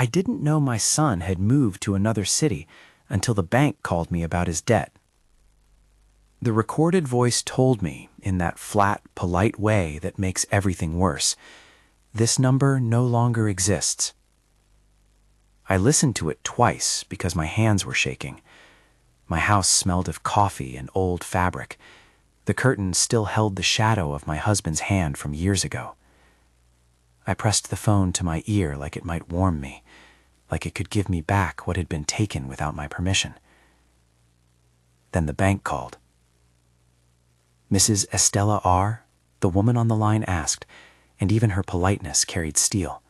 I didn't know my son had moved to another city until the bank called me about his debt. The recorded voice told me, in that flat, polite way that makes everything worse, this number no longer exists. I listened to it twice because my hands were shaking. My house smelled of coffee and old fabric. The curtain still held the shadow of my husband's hand from years ago. I pressed the phone to my ear like it might warm me, like it could give me back what had been taken without my permission. Then the bank called. Mrs. Estela R., the woman on the line asked, and even her politeness carried steel.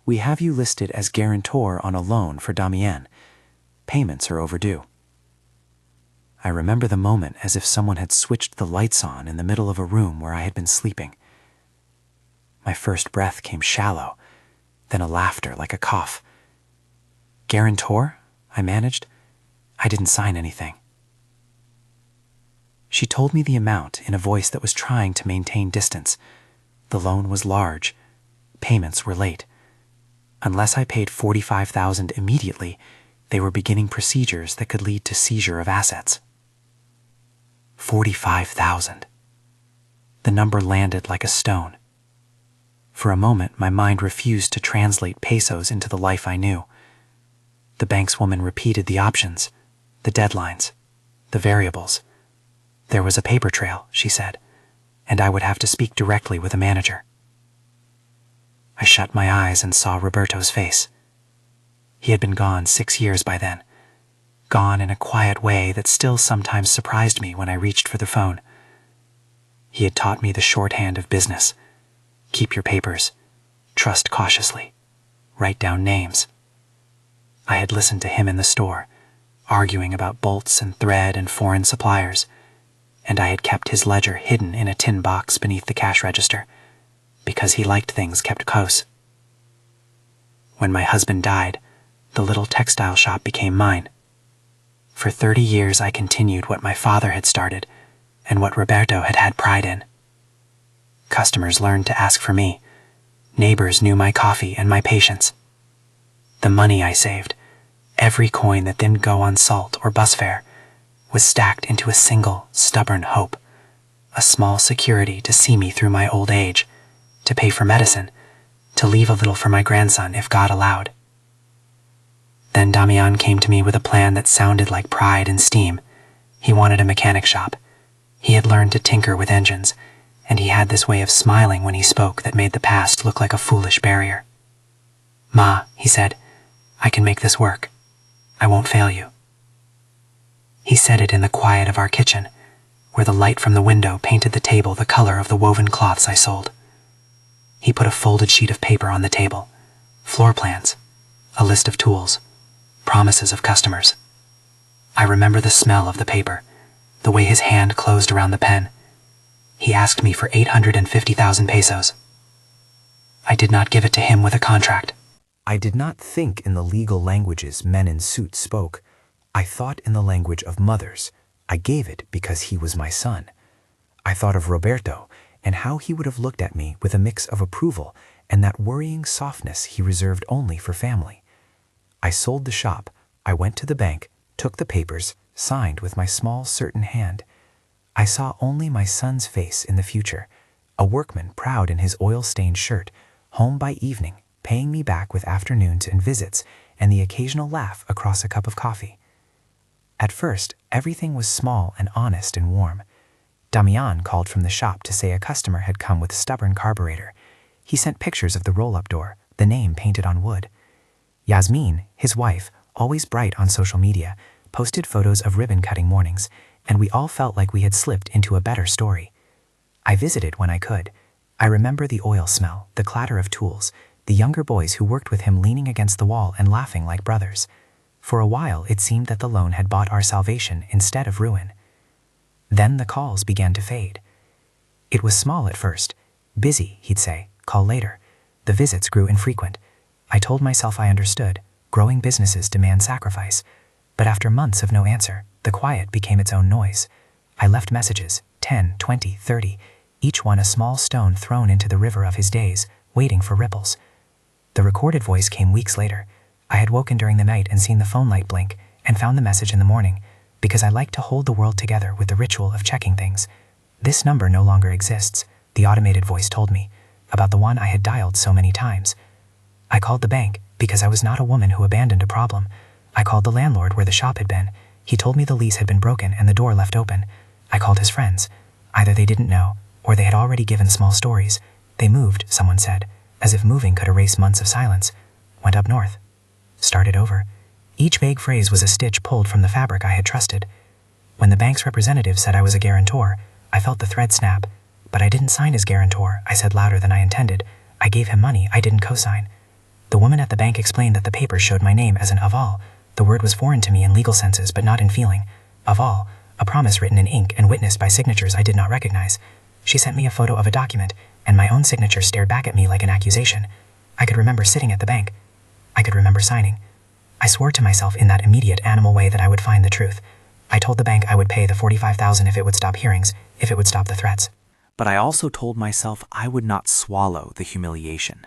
We have you listed as guarantor on a loan for Damián. Payments are overdue. I remember the moment as if someone had switched the lights on in the middle of a room where I had been sleeping. My first breath came shallow, then a laughter like a cough. Guarantor? I managed. I didn't sign anything. She told me the amount in a voice that was trying to maintain distance. The loan was large. Payments were late. Unless I paid $45,000 immediately, they were beginning procedures that could lead to seizure of assets. $45,000. The number landed like a stone. For a moment, my mind refused to translate pesos into the life I knew. The bank's woman repeated the options, the deadlines, the variables. There was a paper trail, she said, and I would have to speak directly with a manager. I shut my eyes and saw Roberto's face. He had been gone 6 years by then, gone in a quiet way that still sometimes surprised me when I reached for the phone. He had taught me the shorthand of business. Keep your papers. Trust cautiously. Write down names. I had listened to him in the store, arguing about bolts and thread and foreign suppliers, and I had kept his ledger hidden in a tin box beneath the cash register, because he liked things kept close. When my husband died, the little textile shop became mine. For 30 years I continued what my father had started and what Roberto had had pride in. Customers learned to ask for me. Neighbors knew my coffee and my patience. The money I saved, every coin that didn't go on salt or bus fare, was stacked into a single, stubborn hope, a small security to see me through my old age, to pay for medicine, to leave a little for my grandson if God allowed. Then Damián came to me with a plan that sounded like pride and steam. He wanted a mechanic shop. He had learned to tinker with engines, and he had this way of smiling when he spoke that made the past look like a foolish barrier. Ma, he said, I can make this work. I won't fail you. He said it in the quiet of our kitchen, where the light from the window painted the table the color of the woven cloths I sold. He put a folded sheet of paper on the table, floor plans, a list of tools, promises of customers. I remember the smell of the paper, the way his hand closed around the pen. He asked me for 850,000 pesos. I did not give it to him with a contract. I did not think in the legal languages men in suits spoke. I thought in the language of mothers. I gave it because he was my son. I thought of Roberto and how he would have looked at me with a mix of approval and that worrying softness he reserved only for family. I sold the shop. I went to the bank, took the papers, signed with my small, certain hand. I saw only my son's face in the future, a workman proud in his oil-stained shirt, home by evening, paying me back with afternoons and visits and the occasional laugh across a cup of coffee. At first, everything was small and honest and warm. Damián called from the shop to say a customer had come with a stubborn carburetor. He sent pictures of the roll-up door, the name painted on wood. Yasmin, his wife, always bright on social media, posted photos of ribbon-cutting mornings, and we all felt like we had slipped into a better story. I visited when I could. I remember the oil smell, the clatter of tools, the younger boys who worked with him leaning against the wall and laughing like brothers. For a while, it seemed that the loan had bought our salvation instead of ruin. Then the calls began to fade. It was small at first. Busy, he'd say, call later. The visits grew infrequent. I told myself I understood. Growing businesses demand sacrifice. But after months of no answer, the quiet became its own noise. I left messages, 10, 20, 30, each one a small stone thrown into the river of his days, waiting for ripples. The recorded voice came weeks later. I had woken during the night and seen the phone light blink and found the message in the morning because I like to hold the world together with the ritual of checking things. This number no longer exists, the automated voice told me, about the one I had dialed so many times. I called the bank because I was not a woman who abandoned a problem. I called the landlord where the shop had been. He told me the lease had been broken and the door left open. I called his friends. Either they didn't know, or they had already given small stories. They moved, someone said, as if moving could erase months of silence. Went up north. Started over. Each vague phrase was a stitch pulled from the fabric I had trusted. When the bank's representative said I was a guarantor, I felt the thread snap. But I didn't sign as guarantor, I said louder than I intended. I gave him money, I didn't co-sign. The woman at the bank explained that the papers showed my name as an aval. The word was foreign to me in legal senses, but not in feeling. Aval, a promise written in ink and witnessed by signatures I did not recognize. She sent me a photo of a document, and my own signature stared back at me like an accusation. I could remember sitting at the bank. I could remember signing. I swore to myself in that immediate animal way that I would find the truth. I told the bank I would pay the $45,000 if it would stop hearings, if it would stop the threats. But I also told myself I would not swallow the humiliation.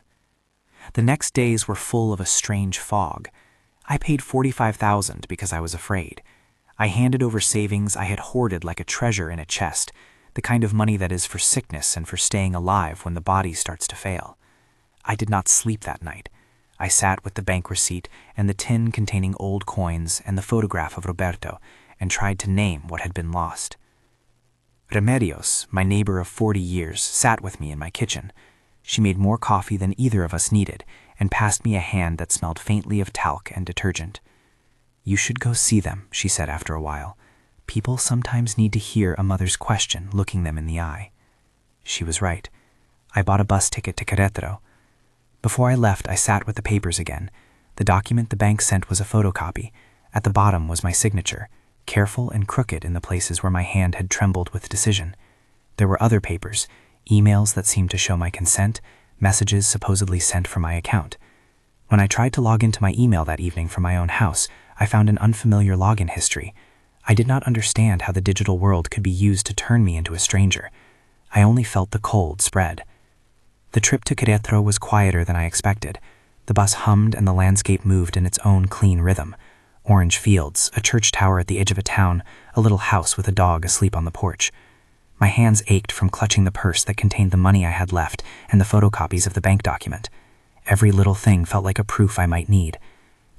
The next days were full of a strange fog. I paid $45,000 because I was afraid. I handed over savings I had hoarded like a treasure in a chest, the kind of money that is for sickness and for staying alive when the body starts to fail. I did not sleep that night. I sat with the bank receipt and the tin containing old coins and the photograph of Roberto and tried to name what had been lost. Remedios, my neighbor of 40 years, sat with me in my kitchen. She made more coffee than either of us needed and passed me a hand that smelled faintly of talc and detergent. "You should go see them," she said after a while. "People sometimes need to hear a mother's question looking them in the eye." She was right. I bought a bus ticket to Querétaro. Before I left, I sat with the papers again. The document the bank sent was a photocopy. At the bottom was my signature, careful and crooked in the places where my hand had trembled with decision. There were other papers, emails that seemed to show my consent, messages supposedly sent from my account. When I tried to log into my email that evening from my own house, I found an unfamiliar login history. I did not understand how the digital world could be used to turn me into a stranger. I only felt the cold spread. The trip to Querétaro was quieter than I expected. The bus hummed and the landscape moved in its own clean rhythm. Orange fields, a church tower at the edge of a town, a little house with a dog asleep on the porch. My hands ached from clutching the purse that contained the money I had left and the photocopies of the bank document. Every little thing felt like a proof I might need.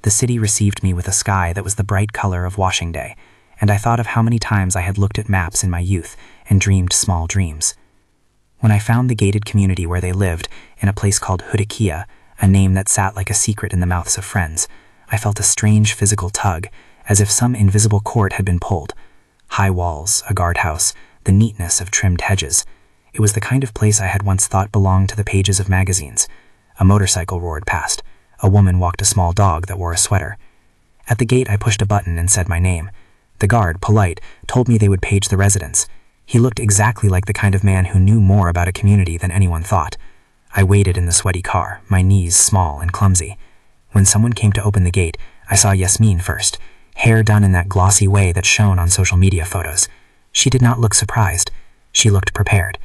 The city received me with a sky that was the bright color of washing day, and I thought of how many times I had looked at maps in my youth and dreamed small dreams. When I found the gated community where they lived, in a place called Juriquilla, a name that sat like a secret in the mouths of friends, I felt a strange physical tug, as if some invisible cord had been pulled. High walls, a guardhouse, the neatness of trimmed hedges. It was the kind of place I had once thought belonged to the pages of magazines. A motorcycle roared past. A woman walked a small dog that wore a sweater. At the gate I pushed a button and said my name. The guard, polite, told me they would page the residents. He looked exactly like the kind of man who knew more about a community than anyone thought. I waited in the sweaty car, my knees small and clumsy. When someone came to open the gate, I saw Yasmin first, hair done in that glossy way that's shown on social media photos. She did not look surprised. She looked prepared.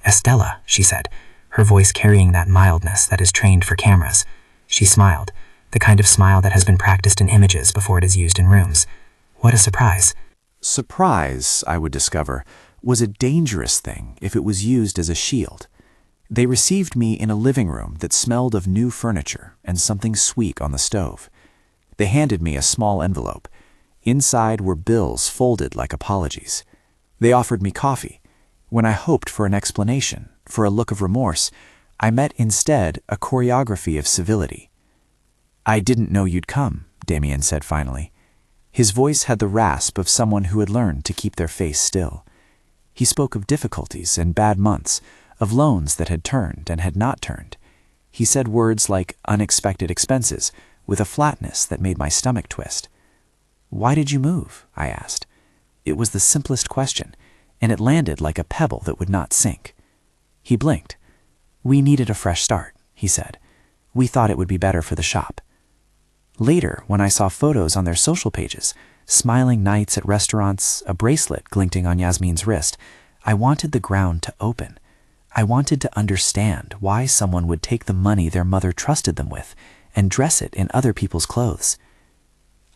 "Estela," she said, her voice carrying that mildness that is trained for cameras. She smiled, the kind of smile that has been practiced in images before it is used in rooms. What a surprise. Surprise, I would discover, was a dangerous thing if it was used as a shield. They received me in a living room that smelled of new furniture and something sweet on the stove. They handed me a small envelope. Inside were bills folded like apologies. They offered me coffee. When I hoped for an explanation, for a look of remorse, I met instead a choreography of civility. "I didn't know you'd come," Damián said finally. His voice had the rasp of someone who had learned to keep their face still. He spoke of difficulties and bad months, of loans that had turned and had not turned. He said words like unexpected expenses with a flatness that made my stomach twist. "Why did you move?" I asked. It was the simplest question, and it landed like a pebble that would not sink. He blinked. "We needed a fresh start," he said. "We thought it would be better for the shop." Later, when I saw photos on their social pages, smiling nights at restaurants, a bracelet glinting on Yasmin's wrist, I wanted the ground to open. I wanted to understand why someone would take the money their mother trusted them with and dress it in other people's clothes.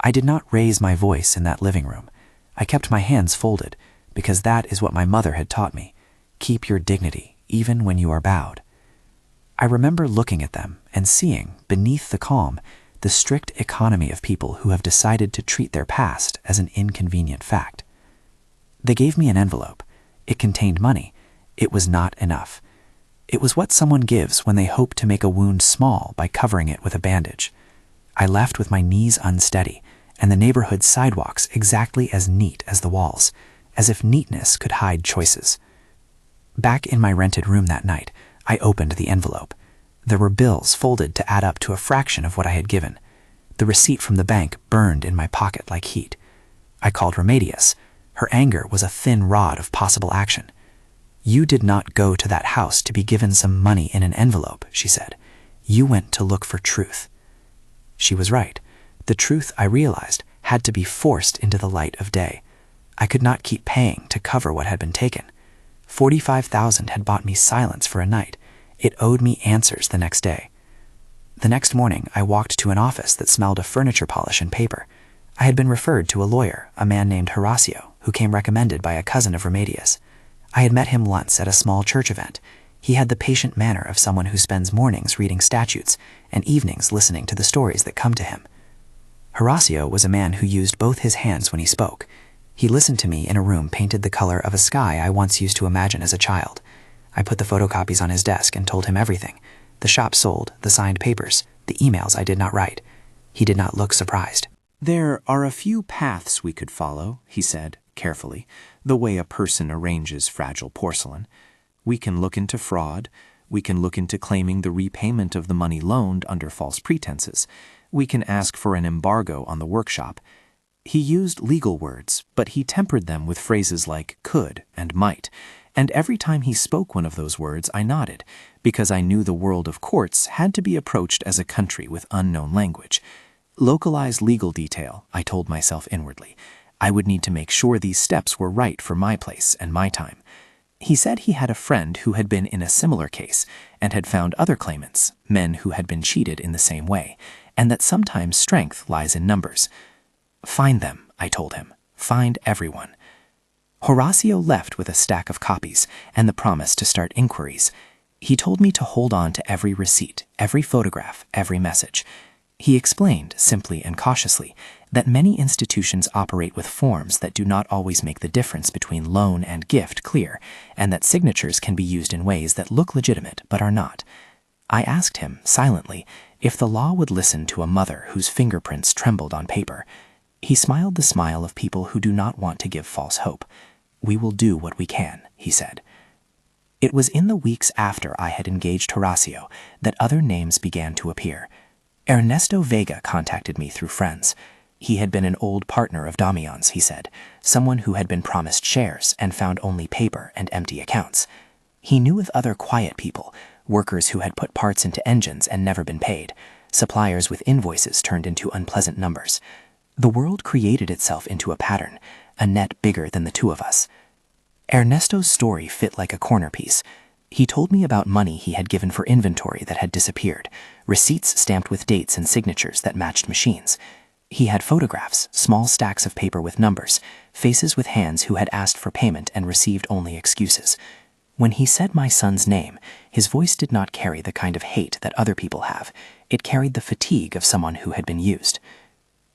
I did not raise my voice in that living room. I kept my hands folded, because that is what my mother had taught me. Keep your dignity, even when you are bowed. I remember looking at them and seeing, beneath the calm, the strict economy of people who have decided to treat their past as an inconvenient fact. They gave me an envelope. It contained money. It was not enough. It was what someone gives when they hope to make a wound small by covering it with a bandage. I left with my knees unsteady, and the neighborhood sidewalks exactly as neat as the walls, as if neatness could hide choices. Back in my rented room that night, I opened the envelope. There were bills folded to add up to a fraction of what I had given. The receipt from the bank burned in my pocket like heat. I called Remedius. Her anger was a thin rod of possible action. "You did not go to that house to be given some money in an envelope," she said. "You went to look for truth." She was right. The truth, I realized, had to be forced into the light of day. I could not keep paying to cover what had been taken. 45,000 had bought me silence for a night. It owed me answers the next day. The next morning, I walked to an office that smelled of furniture polish and paper. I had been referred to a lawyer, a man named Horacio, who came recommended by a cousin of Remedius. I had met him once at a small church event. He had the patient manner of someone who spends mornings reading statutes and evenings listening to the stories that come to him. Horacio was a man who used both his hands when he spoke. He listened to me in a room painted the color of a sky I once used to imagine as a child. I put the photocopies on his desk and told him everything: the shop sold, the signed papers, the emails I did not write. He did not look surprised. "There are a few paths we could follow," he said, carefully, the way a person arranges fragile porcelain. "We can look into fraud. We can look into claiming the repayment of the money loaned under false pretenses. We can ask for an embargo on the workshop." He used legal words, but he tempered them with phrases like could and might, and every time he spoke one of those words I nodded, because I knew the world of courts had to be approached as a country with unknown language. Localized legal detail, I told myself inwardly. I would need to make sure these steps were right for my place and my time. He said he had a friend who had been in a similar case and had found other claimants, men who had been cheated in the same way, and that sometimes strength lies in numbers. "Find them," I told him. "Find everyone." Horacio left with a stack of copies and the promise to start inquiries. He told me to hold on to every receipt, every photograph, every message. He explained, simply and cautiously, that many institutions operate with forms that do not always make the difference between loan and gift clear, and that signatures can be used in ways that look legitimate but are not. I asked him, silently, if the law would listen to a mother whose fingerprints trembled on paper. He smiled the smile of people who do not want to give false hope. "We will do what we can," he said. It was in the weeks after I had engaged Horacio that other names began to appear. Ernesto Vega contacted me through friends. He had been an old partner of Damián's, he said, someone who had been promised shares and found only paper and empty accounts. He knew of other quiet people, workers who had put parts into engines and never been paid, suppliers with invoices turned into unpleasant numbers. The world created itself into a pattern, a net bigger than the two of us. Ernesto's story fit like a corner piece. He told me about money he had given for inventory that had disappeared, receipts stamped with dates and signatures that matched machines. He had photographs, small stacks of paper with numbers, faces with hands who had asked for payment and received only excuses. When he said my son's name, his voice did not carry the kind of hate that other people have. It carried the fatigue of someone who had been used.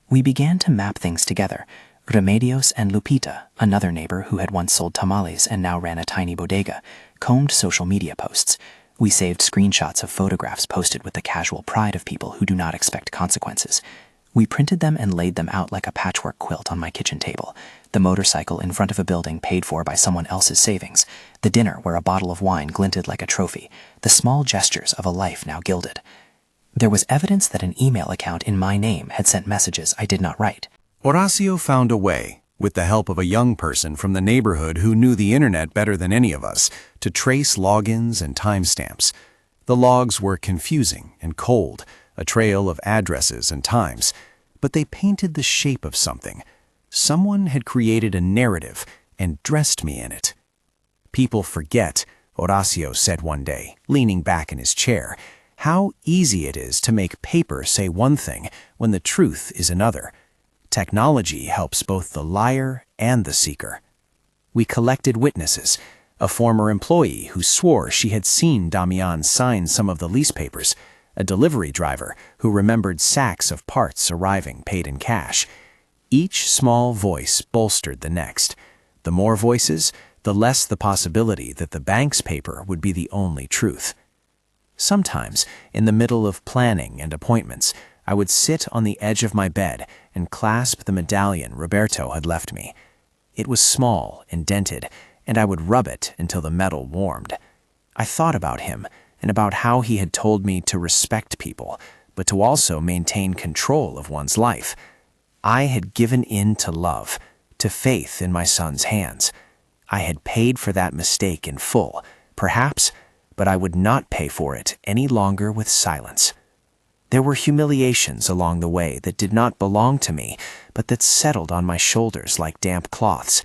We began to map things together. Remedios and Lupita, another neighbor who had once sold tamales and now ran a tiny bodega, combed social media posts. We saved screenshots of photographs posted with the casual pride of people who do not expect consequences. We printed them and laid them out like a patchwork quilt on my kitchen table. The motorcycle in front of a building paid for by someone else's savings. The dinner where a bottle of wine glinted like a trophy. The small gestures of a life now gilded. There was evidence that an email account in my name had sent messages I did not write. Horacio found a way, with the help of a young person from the neighborhood who knew the internet better than any of us, to trace logins and timestamps. The logs were confusing and cold, a trail of addresses and times, but they painted the shape of something. Someone had created a narrative and dressed me in it. People forget, Horacio said one day, leaning back in his chair. How easy it is to make paper say one thing when the truth is another. Technology helps both the liar and the seeker. We collected witnesses, a former employee who swore she had seen Damián sign some of the lease papers, a delivery driver who remembered sacks of parts arriving paid in cash. Each small voice bolstered the next. The more voices, the less the possibility that the bank's paper would be the only truth. Sometimes, in the middle of planning and appointments, I would sit on the edge of my bed and clasp the medallion Roberto had left me. It was small and dented, and I would rub it until the metal warmed. I thought about him and about how he had told me to respect people, but to also maintain control of one's life. I had given in to love, to faith in my son's hands. I had paid for that mistake in full, perhaps, but I would not pay for it any longer with silence. There were humiliations along the way that did not belong to me, but that settled on my shoulders like damp cloths.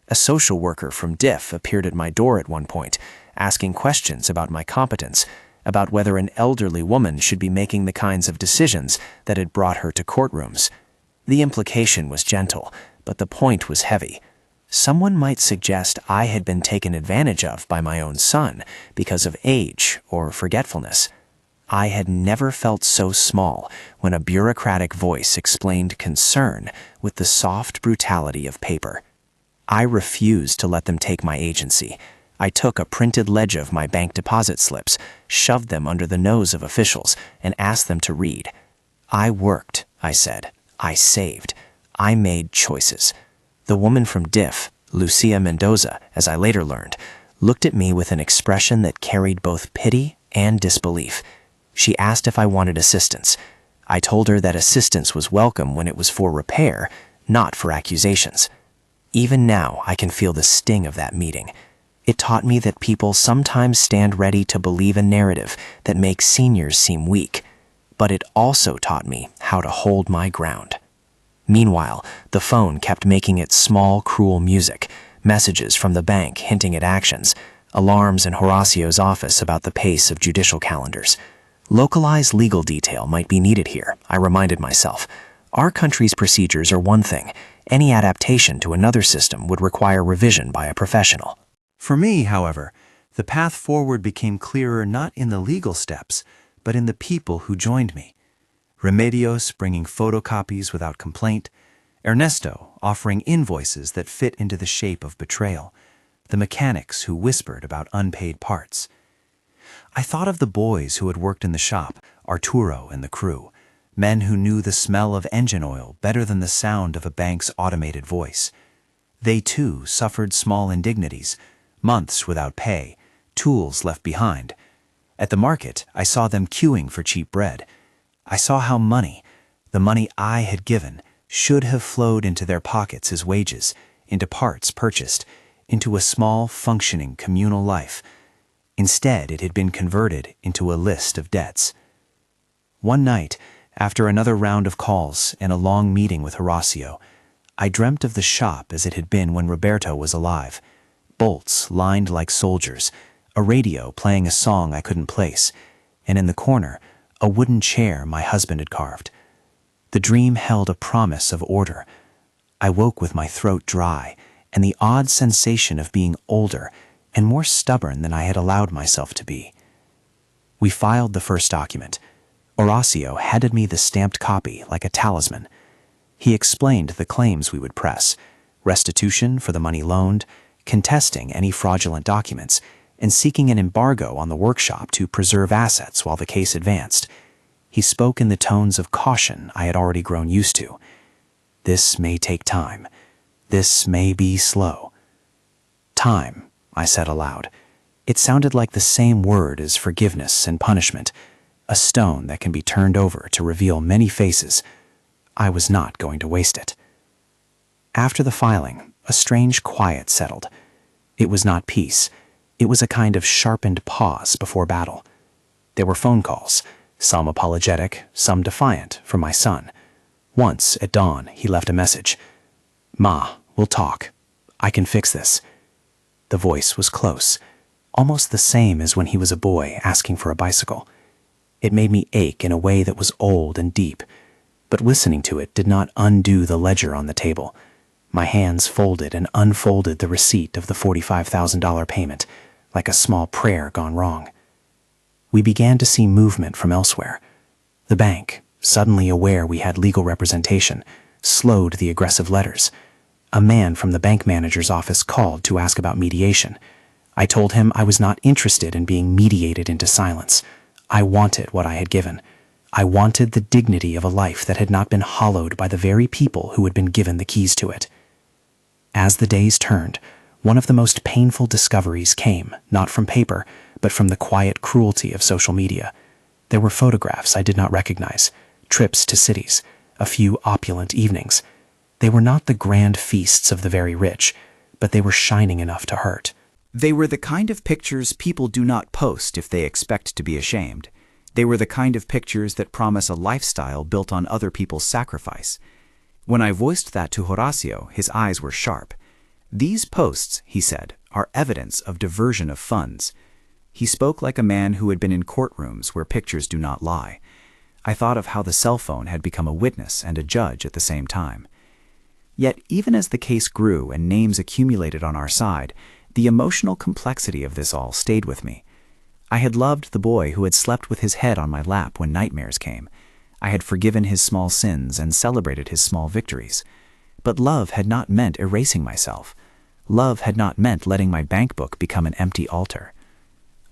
A social worker from DIF appeared at my door at one point, asking questions about my competence, about whether an elderly woman should be making the kinds of decisions that had brought her to courtrooms. The implication was gentle, but the point was heavy. Someone might suggest I had been taken advantage of by my own son because of age or forgetfulness. I had never felt so small when a bureaucratic voice explained concern with the soft brutality of paper. I refused to let them take my agency. I took a printed ledger of my bank deposit slips, shoved them under the nose of officials, and asked them to read. I worked, I said. I saved. I made choices. The woman from DIF, Lucia Mendoza, as I later learned, looked at me with an expression that carried both pity and disbelief. She asked if I wanted assistance. I told her that assistance was welcome when it was for repair, not for accusations. Even now, I can feel the sting of that meeting. It taught me that people sometimes stand ready to believe a narrative that makes seniors seem weak, but it also taught me how to hold my ground. Meanwhile, the phone kept making its small, cruel music, messages from the bank hinting at actions, alarms in Horacio's office about the pace of judicial calendars. Localized legal detail might be needed here, I reminded myself. Our country's procedures are one thing. Any adaptation to another system would require revision by a professional. For me, however, the path forward became clearer not in the legal steps, but in the people who joined me. Remedios bringing photocopies without complaint, Ernesto offering invoices that fit into the shape of betrayal, the mechanics who whispered about unpaid parts. I thought of the boys who had worked in the shop, Arturo and the crew, men who knew the smell of engine oil better than the sound of a bank's automated voice. They too suffered small indignities, months without pay, tools left behind. At the market, I saw them queuing for cheap bread. I saw how money, the money I had given, should have flowed into their pockets as wages, into parts purchased, into a small, functioning communal life. Instead, it had been converted into a list of debts. One night, after another round of calls and a long meeting with Horacio, I dreamt of the shop as it had been when Roberto was alive. Bolts lined like soldiers, a radio playing a song I couldn't place, and in the corner, a wooden chair my husband had carved. The dream held a promise of order. I woke with my throat dry and the odd sensation of being older and more stubborn than I had allowed myself to be. We filed the first document. Horacio handed me the stamped copy like a talisman. He explained the claims we would press, restitution for the money loaned, contesting any fraudulent documents, and seeking an embargo on the workshop to preserve assets while the case advanced. He spoke in the tones of caution I had already grown used to. This may take time. This may be slow. Time, I said aloud. It sounded like the same word as forgiveness and punishment, a stone that can be turned over to reveal many faces. I was not going to waste it. After the filing, a strange quiet settled. It was not peace. It was a kind of sharpened pause before battle. There were phone calls, some apologetic, some defiant, from my son. Once, at dawn, he left a message. "Ma, we'll talk. I can fix this." The voice was close, almost the same as when he was a boy asking for a bicycle. It made me ache in a way that was old and deep, but listening to it did not undo the ledger on the table. My hands folded and unfolded the receipt of the $45,000 payment, like a small prayer gone wrong. We began to see movement from elsewhere. The bank, suddenly aware we had legal representation, slowed the aggressive letters. A man from the bank manager's office called to ask about mediation. I told him I was not interested in being mediated into silence. I wanted what I had given. I wanted the dignity of a life that had not been hollowed by the very people who had been given the keys to it. As the days turned, one of the most painful discoveries came, not from paper, but from the quiet cruelty of social media. There were photographs I did not recognize, trips to cities, a few opulent evenings. They were not the grand feasts of the very rich, but they were shining enough to hurt. They were the kind of pictures people do not post if they expect to be ashamed. They were the kind of pictures that promise a lifestyle built on other people's sacrifice. When I voiced that to Horacio, his eyes were sharp. "These posts," he said, "are evidence of diversion of funds." He spoke like a man who had been in courtrooms where pictures do not lie. I thought of how the cell phone had become a witness and a judge at the same time. Yet even as the case grew and names accumulated on our side, the emotional complexity of this all stayed with me. I had loved the boy who had slept with his head on my lap when nightmares came. I had forgiven his small sins and celebrated his small victories. But love had not meant erasing myself. Love had not meant letting my bank book become an empty altar.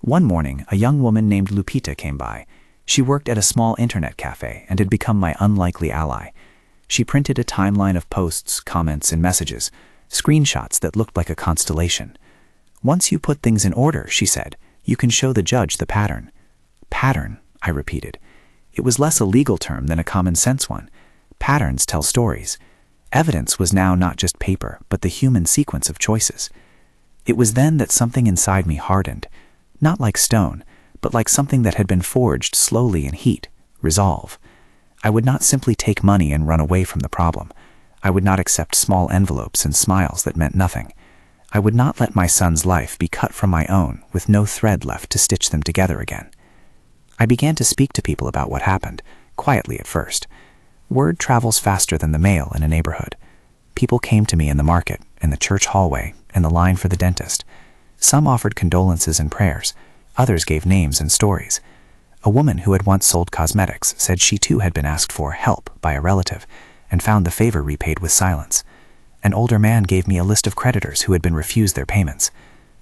One morning, a young woman named Lupita came by. She worked at a small internet cafe and had become my unlikely ally. She printed a timeline of posts, comments, and messages, screenshots that looked like a constellation. "Once you put things in order," she said, "you can show the judge the pattern." Pattern, I repeated. It was less a legal term than a common sense one. Patterns tell stories. Evidence was now not just paper, but the human sequence of choices. It was then that something inside me hardened, not like stone, but like something that had been forged slowly in heat, resolve. I would not simply take money and run away from the problem. I would not accept small envelopes and smiles that meant nothing. I would not let my son's life be cut from my own with no thread left to stitch them together again. I began to speak to people about what happened, quietly at first. Word travels faster than the mail in a neighborhood. People came to me in the market, in the church hallway, in the line for the dentist. Some offered condolences and prayers. Others gave names and stories. A woman who had once sold cosmetics said she too had been asked for help by a relative and found the favor repaid with silence. An older man gave me a list of creditors who had been refused their payments.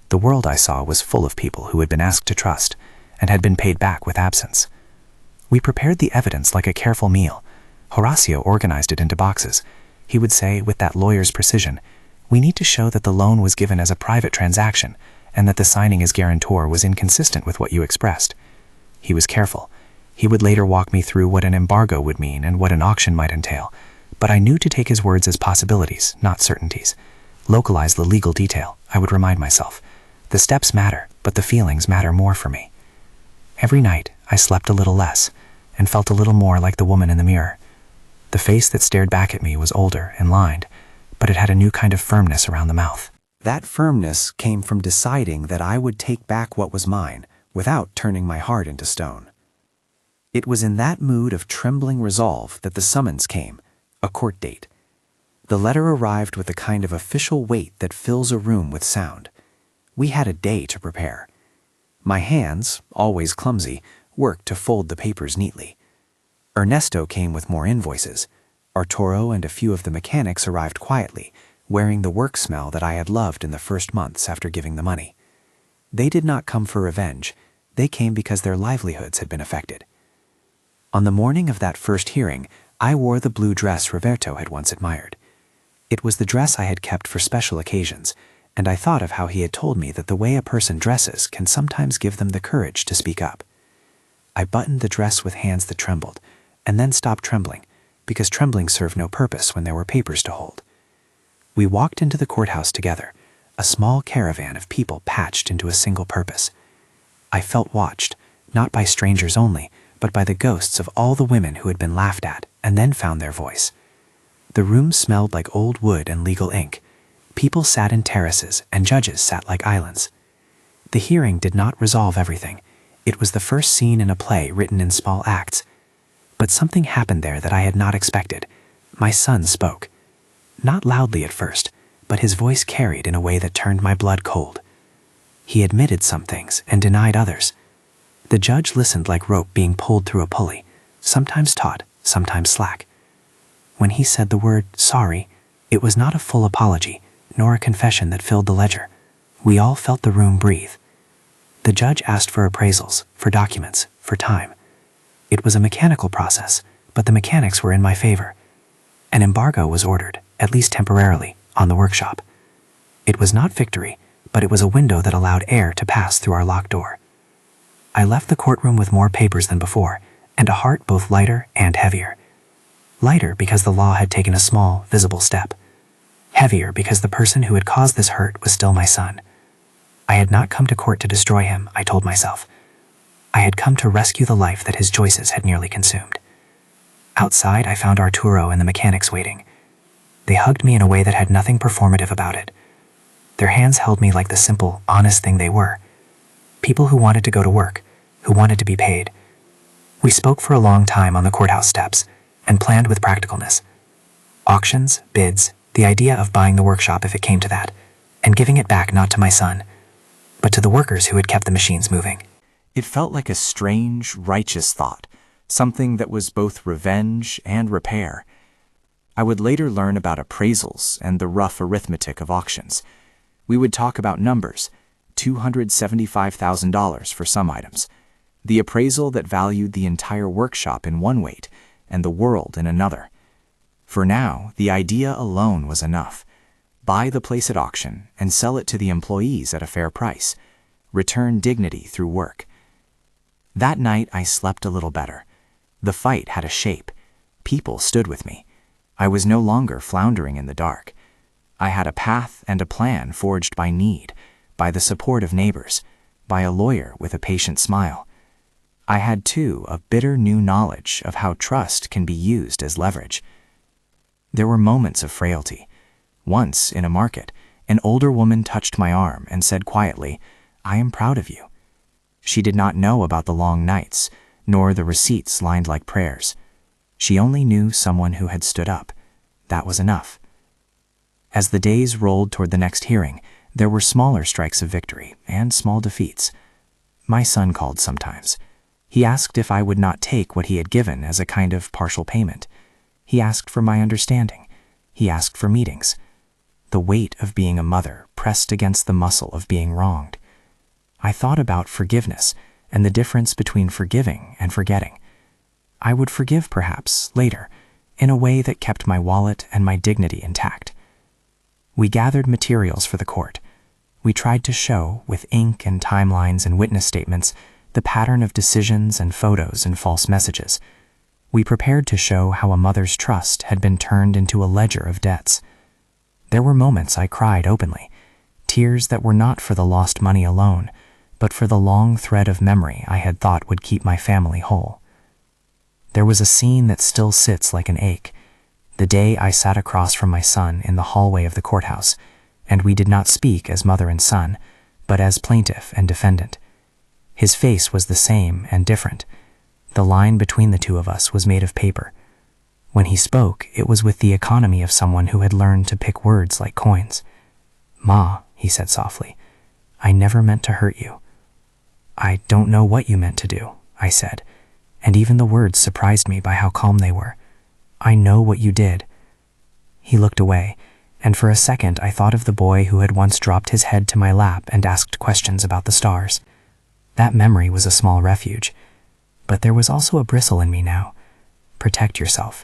The world I saw was full of people who had been asked to trust and had been paid back with absence. We prepared the evidence like a careful meal. Horacio organized it into boxes. He would say, with that lawyer's precision, "We need to show that the loan was given as a private transaction and that the signing as guarantor was inconsistent with what you expressed." He was careful. He would later walk me through what an embargo would mean and what an auction might entail. But I knew to take his words as possibilities, not certainties. Localize the legal detail, I would remind myself. The steps matter, but the feelings matter more for me. Every night, I slept a little less and felt a little more like the woman in the mirror. The face that stared back at me was older and lined, but it had a new kind of firmness around the mouth. That firmness came from deciding that I would take back what was mine without turning my heart into stone. It was in that mood of trembling resolve that the summons came, a court date. The letter arrived with the kind of official weight that fills a room with sound. We had a day to prepare. My hands, always clumsy, worked to fold the papers neatly. Ernesto came with more invoices. Arturo and a few of the mechanics arrived quietly, wearing the work smell that I had loved in the first months after giving the money. They did not come for revenge. They came because their livelihoods had been affected. On the morning of that first hearing, I wore the blue dress Roberto had once admired. It was the dress I had kept for special occasions, and I thought of how he had told me that the way a person dresses can sometimes give them the courage to speak up. I buttoned the dress with hands that trembled, and then stopped trembling, because trembling served no purpose when there were papers to hold. We walked into the courthouse together, a small caravan of people patched into a single purpose. I felt watched, not by strangers only, but by the ghosts of all the women who had been laughed at and then found their voice. The room smelled like old wood and legal ink. People sat in terraces, and judges sat like islands. The hearing did not resolve everything. It was the first scene in a play written in small acts. But something happened there that I had not expected. My son spoke. Not loudly at first, but his voice carried in a way that turned my blood cold. He admitted some things and denied others. The judge listened like rope being pulled through a pulley, sometimes taut, sometimes slack. When he said the word sorry, it was not a full apology, nor a confession that filled the ledger. We all felt the room breathe. The judge asked for appraisals, for documents, for time. It was a mechanical process, but the mechanics were in my favor. An embargo was ordered, at least temporarily, on the workshop. It was not victory, but it was a window that allowed air to pass through our locked door. I left the courtroom with more papers than before, and a heart both lighter and heavier. Lighter because the law had taken a small, visible step. Heavier because the person who had caused this hurt was still my son. I had not come to court to destroy him, I told myself. I had come to rescue the life that his choices had nearly consumed. Outside, I found Arturo and the mechanics waiting. They hugged me in a way that had nothing performative about it. Their hands held me like the simple, honest thing they were. People who wanted to go to work, who wanted to be paid. We spoke for a long time on the courthouse steps and planned with practicalness. Auctions, bids, the idea of buying the workshop if it came to that, and giving it back not to my son, but to the workers who had kept the machines moving. It felt like a strange, righteous thought, something that was both revenge and repair. I would later learn about appraisals and the rough arithmetic of auctions. We would talk about numbers, $275,000 for some items, the appraisal that valued the entire workshop in one weight and the world in another. For now, the idea alone was enough. Buy the place at auction and sell it to the employees at a fair price. Return dignity through work. That night, I slept a little better. The fight had a shape. People stood with me. I was no longer floundering in the dark. I had a path and a plan forged by need, by the support of neighbors, by a lawyer with a patient smile. I had, too, a bitter new knowledge of how trust can be used as leverage. There were moments of frailty. Once, in a market, an older woman touched my arm and said quietly, "I am proud of you." She did not know about the long nights, nor the receipts lined like prayers. She only knew someone who had stood up. That was enough. As the days rolled toward the next hearing, there were smaller strikes of victory and small defeats. My son called sometimes. He asked if I would not take what he had given as a kind of partial payment. He asked for my understanding. He asked for meetings. The weight of being a mother pressed against the muscle of being wronged. I thought about forgiveness and the difference between forgiving and forgetting. I would forgive perhaps later, in a way that kept my wallet and my dignity intact. We gathered materials for the court. We tried to show, with ink and timelines and witness statements, the pattern of decisions and photos and false messages. We prepared to show how a mother's trust had been turned into a ledger of debts. There were moments I cried openly, tears that were not for the lost money alone, but for the long thread of memory I had thought would keep my family whole. There was a scene that still sits like an ache, the day I sat across from my son in the hallway of the courthouse, and we did not speak as mother and son, but as plaintiff and defendant. His face was the same and different. The line between the two of us was made of paper. When he spoke, it was with the economy of someone who had learned to pick words like coins. "Ma," he said softly, "I never meant to hurt you." "I don't know what you meant to do," I said, and even the words surprised me by how calm they were. "I know what you did." He looked away, and for a second I thought of the boy who had once dropped his head to my lap and asked questions about the stars. That memory was a small refuge, but there was also a bristle in me now. Protect yourself.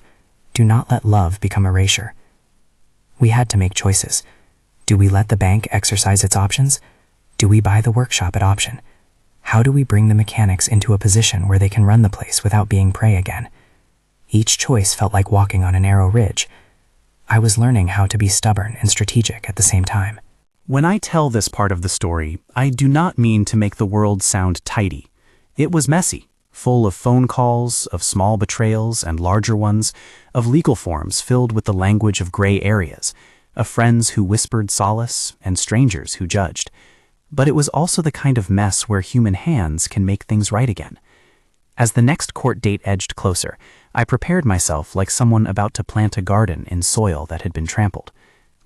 Do not let love become erasure. We had to make choices. Do we let the bank exercise its options? Do we buy the workshop at option? How do we bring the mechanics into a position where they can run the place without being prey again? Each choice felt like walking on a narrow ridge. I was learning how to be stubborn and strategic at the same time. When I tell this part of the story, I do not mean to make the world sound tidy. It was messy, full of phone calls, of small betrayals and larger ones, of legal forms filled with the language of gray areas, of friends who whispered solace and strangers who judged. But it was also the kind of mess where human hands can make things right again. As the next court date edged closer, I prepared myself like someone about to plant a garden in soil that had been trampled.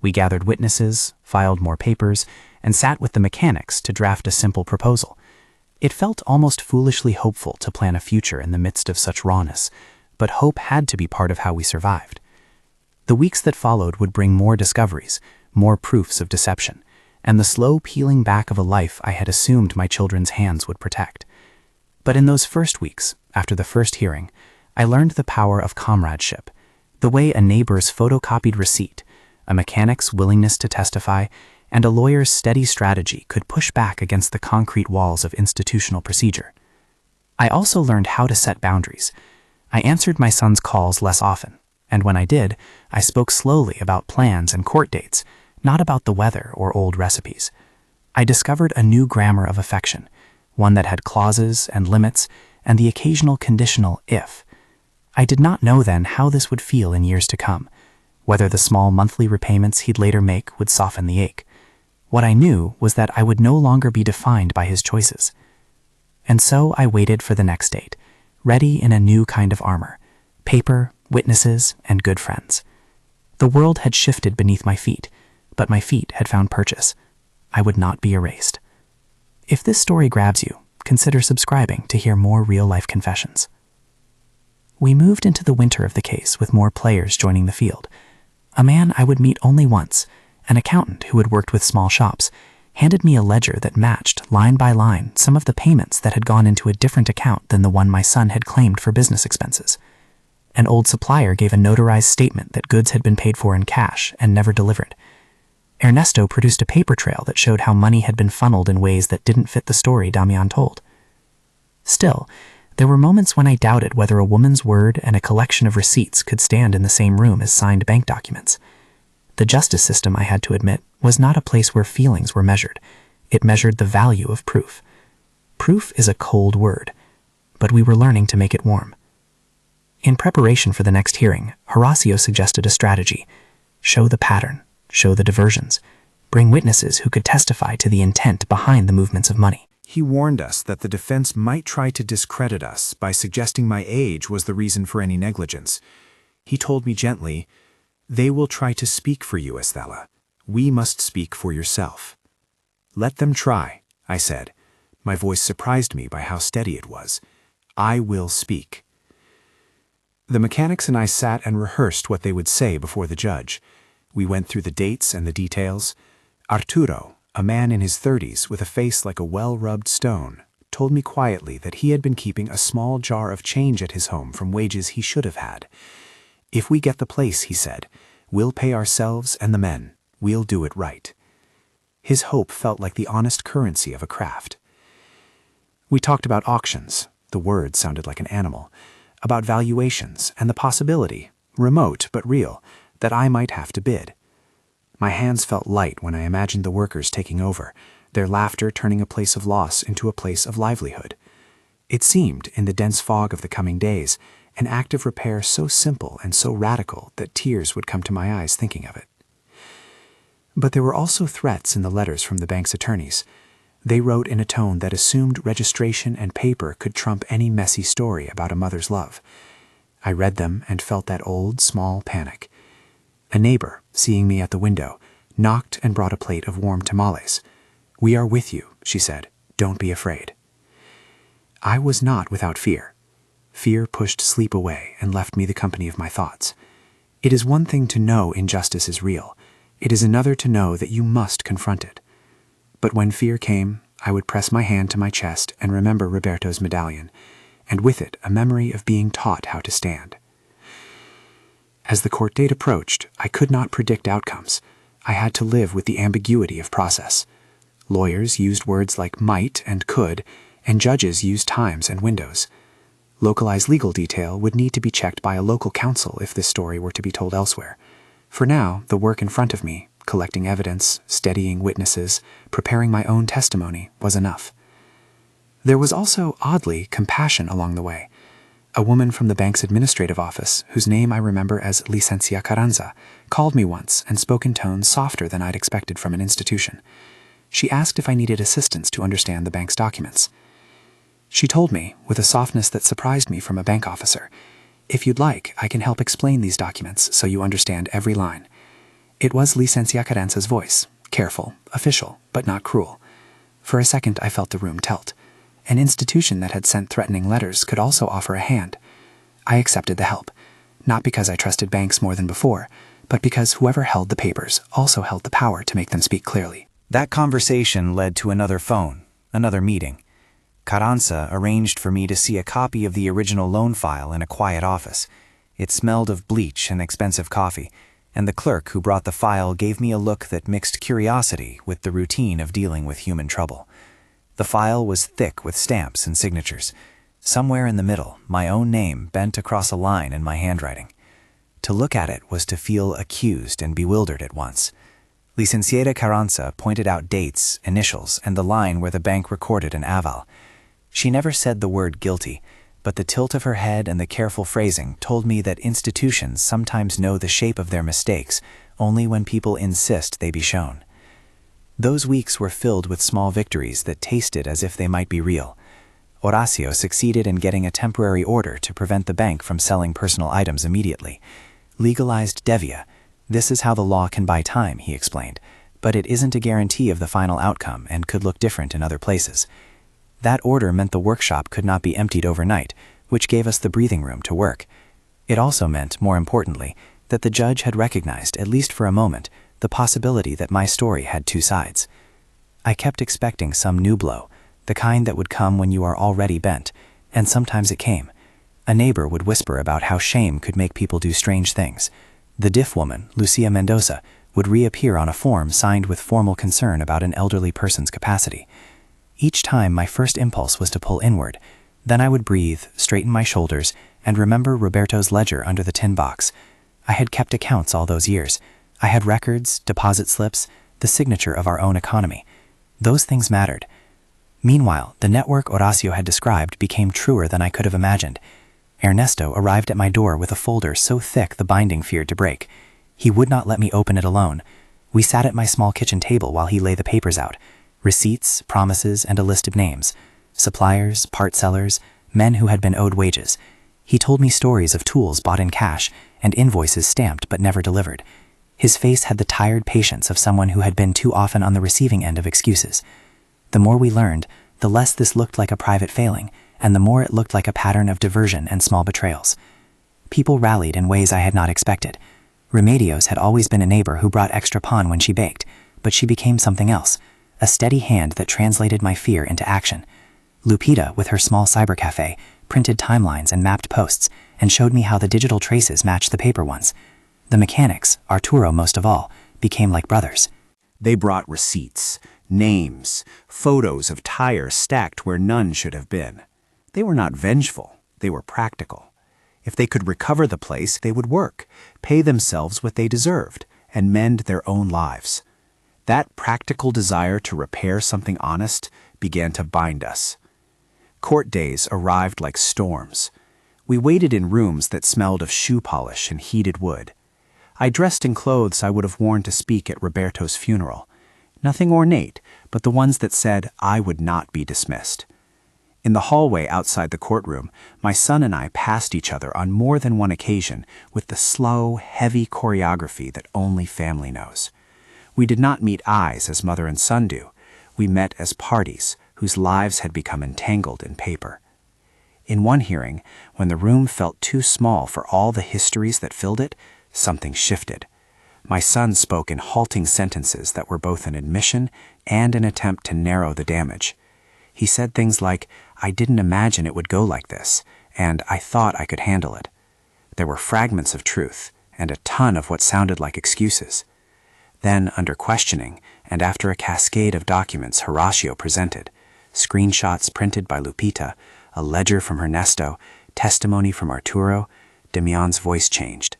We gathered witnesses, filed more papers, and sat with the mechanics to draft a simple proposal. It felt almost foolishly hopeful to plan a future in the midst of such rawness, but hope had to be part of how we survived. The weeks that followed would bring more discoveries, more proofs of deception, and the slow peeling back of a life I had assumed my children's hands would protect. But in those first weeks, after the first hearing, I learned the power of comradeship, the way a neighbor's photocopied receipt, a mechanic's willingness to testify, and a lawyer's steady strategy could push back against the concrete walls of institutional procedure. I also learned how to set boundaries. I answered my son's calls less often, and when I did, I spoke slowly about plans and court dates, not about the weather or old recipes. I discovered a new grammar of affection, one that had clauses and limits and the occasional conditional if. I did not know then how this would feel in years to come, whether the small monthly repayments he'd later make would soften the ache. What I knew was that I would no longer be defined by his choices. And so I waited for the next date, ready in a new kind of armor: paper, witnesses, and good friends. The world had shifted beneath my feet, but my feet had found purchase. I would not be erased. If this story grabs you, consider subscribing to hear more real-life confessions. We moved into the winter of the case with more players joining the field. A man I would meet only once, an accountant who had worked with small shops, handed me a ledger that matched, line by line, some of the payments that had gone into a different account than the one my son had claimed for business expenses. An old supplier gave a notarized statement that goods had been paid for in cash and never delivered. Ernesto produced a paper trail that showed how money had been funneled in ways that didn't fit the story Damián told. Still, there were moments when I doubted whether a woman's word and a collection of receipts could stand in the same room as signed bank documents. The justice system, I had to admit, was not a place where feelings were measured. It measured the value of proof. Proof is a cold word, but we were learning to make it warm. In preparation for the next hearing, Horacio suggested a strategy: show the pattern, show the diversions, bring witnesses who could testify to the intent behind the movements of money. He warned us that the defense might try to discredit us by suggesting my age was the reason for any negligence. He told me gently, "They will try to speak for you, Estela. We must speak for yourself." "Let them try," I said. My voice surprised me by how steady it was. "I will speak." The mechanics and I sat and rehearsed what they would say before the judge. We went through the dates and the details. Arturo, a man in his 30s with a face like a well-rubbed stone, told me quietly that he had been keeping a small jar of change at his home from wages he should have had. "If we get the place," he said, "we'll pay ourselves and the men. We'll do it right." His hope felt like the honest currency of a craft. We talked about auctions, the word sounded like an animal, about valuations and the possibility, remote but real, that I might have to bid. My hands felt light when I imagined the workers taking over, their laughter turning a place of loss into a place of livelihood. It seemed, in the dense fog of the coming days, an act of repair so simple and so radical that tears would come to my eyes thinking of it. But there were also threats in the letters from the bank's attorneys. They wrote in a tone that assumed registration and paper could trump any messy story about a mother's love. I read them and felt that old, small panic. A neighbor, seeing me at the window, knocked and brought a plate of warm tamales. "We are with you," she said. "Don't be afraid." I was not without fear. Fear pushed sleep away and left me the company of my thoughts. It is one thing to know injustice is real. It is another to know that you must confront it. But when fear came, I would press my hand to my chest and remember Roberto's medallion, and with it a memory of being taught how to stand. As the court date approached, I could not predict outcomes. I had to live with the ambiguity of process. Lawyers used words like might and could, and judges used times and windows. Localized legal detail would need to be checked by a local counsel if this story were to be told elsewhere. For now, the work in front of me, collecting evidence, steadying witnesses, preparing my own testimony, was enough. There was also, oddly, compassion along the way. A woman from the bank's administrative office, whose name I remember as Licencia Carranza, called me once and spoke in tones softer than I'd expected from an institution. She asked if I needed assistance to understand the bank's documents. She told me, with a softness that surprised me from a bank officer, "If you'd like, I can help explain these documents so you understand every line." It was Licencia Carenza's voice, careful, official, but not cruel. For a second I felt the room tilt. An institution that had sent threatening letters could also offer a hand. I accepted the help, not because I trusted banks more than before, but because whoever held the papers also held the power to make them speak clearly. That conversation led to another phone, another meeting. Carranza arranged for me to see a copy of the original loan file in a quiet office. It smelled of bleach and expensive coffee, and the clerk who brought the file gave me a look that mixed curiosity with the routine of dealing with human trouble. The file was thick with stamps and signatures. Somewhere in the middle, my own name bent across a line in my handwriting. To look at it was to feel accused and bewildered at once. Licenciada Carranza pointed out dates, initials, and the line where the bank recorded an aval. She never said the word guilty, but the tilt of her head and the careful phrasing told me that institutions sometimes know the shape of their mistakes only when people insist they be shown. Those weeks were filled with small victories that tasted as if they might be real. Horacio succeeded in getting a temporary order to prevent the bank from selling personal items immediately. Legalized devia. This is how the law can buy time, he explained, but it isn't a guarantee of the final outcome and could look different in other places. That order meant the workshop could not be emptied overnight, which gave us the breathing room to work. It also meant, more importantly, that the judge had recognized, at least for a moment, the possibility that my story had two sides. I kept expecting some new blow, the kind that would come when you are already bent, and sometimes it came. A neighbor would whisper about how shame could make people do strange things. The diff woman, Lucia Mendoza, would reappear on a form signed with formal concern about an elderly person's capacity. Each time my first impulse was to pull inward. Then I would breathe, straighten my shoulders, and remember Roberto's ledger under the tin box. I had kept accounts all those years. I had records, deposit slips, the signature of our own economy. Those things mattered. Meanwhile, the network Horacio had described became truer than I could have imagined. Ernesto arrived at my door with a folder so thick the binding feared to break. He would not let me open it alone. We sat at my small kitchen table while he laid the papers out. Receipts, promises, and a list of names. Suppliers, part sellers, men who had been owed wages. He told me stories of tools bought in cash and invoices stamped but never delivered. His face had the tired patience of someone who had been too often on the receiving end of excuses. The more we learned, the less this looked like a private failing, and the more it looked like a pattern of diversion and small betrayals. People rallied in ways I had not expected. Remedios had always been a neighbor who brought extra pan when she baked, but she became something else, a steady hand that translated my fear into action. Lupita, with her small cybercafe, printed timelines and mapped posts, and showed me how the digital traces matched the paper ones. The mechanics, Arturo most of all, became like brothers. They brought receipts, names, photos of tires stacked where none should have been. They were not vengeful, they were practical. If they could recover the place, they would work, pay themselves what they deserved, and mend their own lives. That practical desire to repair something honest began to bind us. Court days arrived like storms. We waited in rooms that smelled of shoe polish and heated wood. I dressed in clothes I would have worn to speak at Roberto's funeral. Nothing ornate, but the ones that said I would not be dismissed. In the hallway outside the courtroom, my son and I passed each other on more than one occasion with the slow, heavy choreography that only family knows. We did not meet eyes as mother and son do. We met as parties whose lives had become entangled in paper. In one hearing, when the room felt too small for all the histories that filled it, something shifted. My son spoke in halting sentences that were both an admission and an attempt to narrow the damage. He said things like, "I didn't imagine it would go like this," and "I thought I could handle it." There were fragments of truth and a ton of what sounded like excuses. Then, under questioning, and after a cascade of documents Horacio presented, screenshots printed by Lupita, a ledger from Ernesto, testimony from Arturo, Damián's voice changed.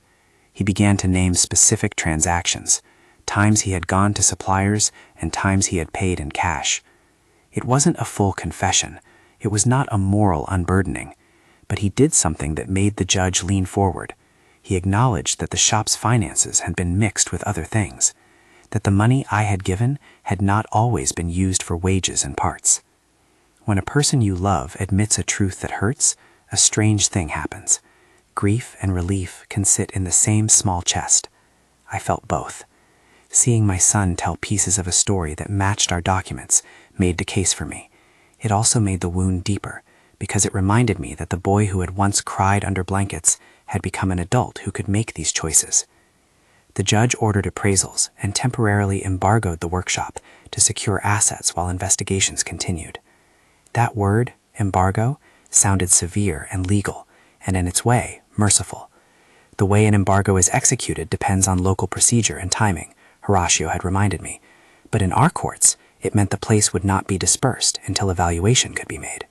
He began to name specific transactions, times he had gone to suppliers and times he had paid in cash. It wasn't a full confession. It was not a moral unburdening. But he did something that made the judge lean forward. He acknowledged that the shop's finances had been mixed with other things. that the money I had given had not always been used for wages and parts. When a person you love admits a truth that hurts, a strange thing happens. Grief and relief can sit in the same small chest. I felt both. Seeing my son tell pieces of a story that matched our documents made the case for me. It also made the wound deeper, because it reminded me that the boy who had once cried under blankets had become an adult who could make these choices. The judge ordered appraisals and temporarily embargoed the workshop to secure assets while investigations continued. That word, embargo, sounded severe and legal, and in its way, merciful. The way an embargo is executed depends on local procedure and timing, Horatio had reminded me, but in our courts, it meant the place would not be dispersed until a valuation could be made.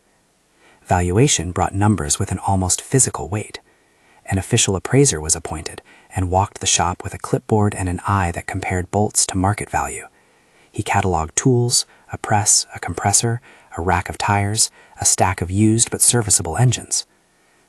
Valuation brought numbers with an almost physical weight. An official appraiser was appointed and walked the shop with a clipboard and an eye that compared bolts to market value. He cataloged tools, a press, a compressor, a rack of tires, a stack of used but serviceable engines.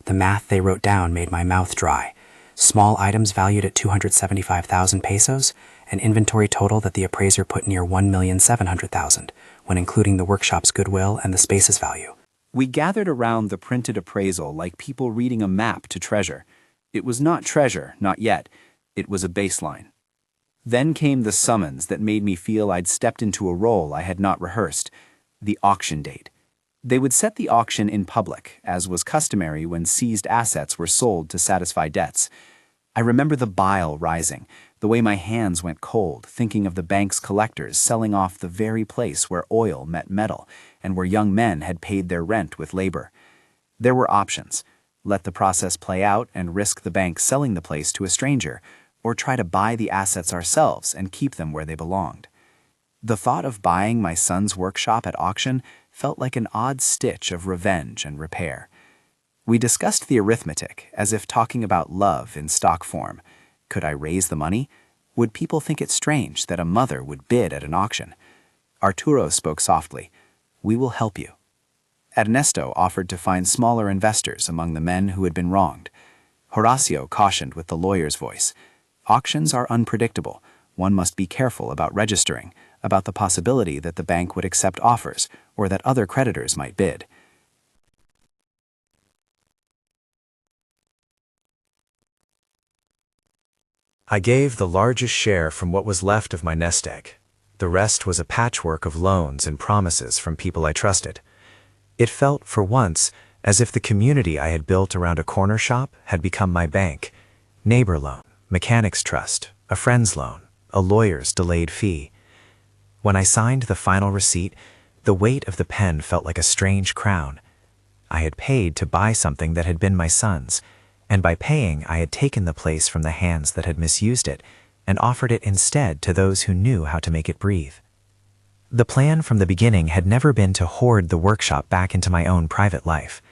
The math they wrote down made my mouth dry. Small items valued at 275,000 pesos, an inventory total that the appraiser put near 1,700,000, when including the workshop's goodwill and the space's value. We gathered around the printed appraisal like people reading a map to treasure. It was not treasure, not yet. It was a baseline. Then came the summons that made me feel I'd stepped into a role I had not rehearsed, the auction date. They would set the auction in public, as was customary when seized assets were sold to satisfy debts. I remember the bile rising, the way my hands went cold, thinking of the bank's collectors selling off the very place where oil met metal and where young men had paid their rent with labor. There were options: let the process play out and risk the bank selling the place to a stranger, or try to buy the assets ourselves and keep them where they belonged. The thought of buying my son's workshop at auction felt like an odd stitch of revenge and repair. We discussed the arithmetic as if talking about love in stock form. Could I raise the money? Would people think it strange that a mother would bid at an auction? Arturo spoke softly. We will help you. Ernesto offered to find smaller investors among the men who had been wronged. Horacio cautioned with the lawyer's voice. Auctions are unpredictable. One must be careful about registering, about the possibility that the bank would accept offers or that other creditors might bid. I gave the largest share from what was left of my nest egg. The rest was a patchwork of loans and promises from people I trusted. It felt, for once, as if the community I had built around a corner shop had become my bank. Neighbor loan, mechanic's trust, a friend's loan, a lawyer's delayed fee. When I signed the final receipt, the weight of the pen felt like a strange crown. I had paid to buy something that had been my son's, and by paying I had taken the place from the hands that had misused it and offered it instead to those who knew how to make it breathe. The plan from the beginning had never been to hoard the workshop back into my own private life.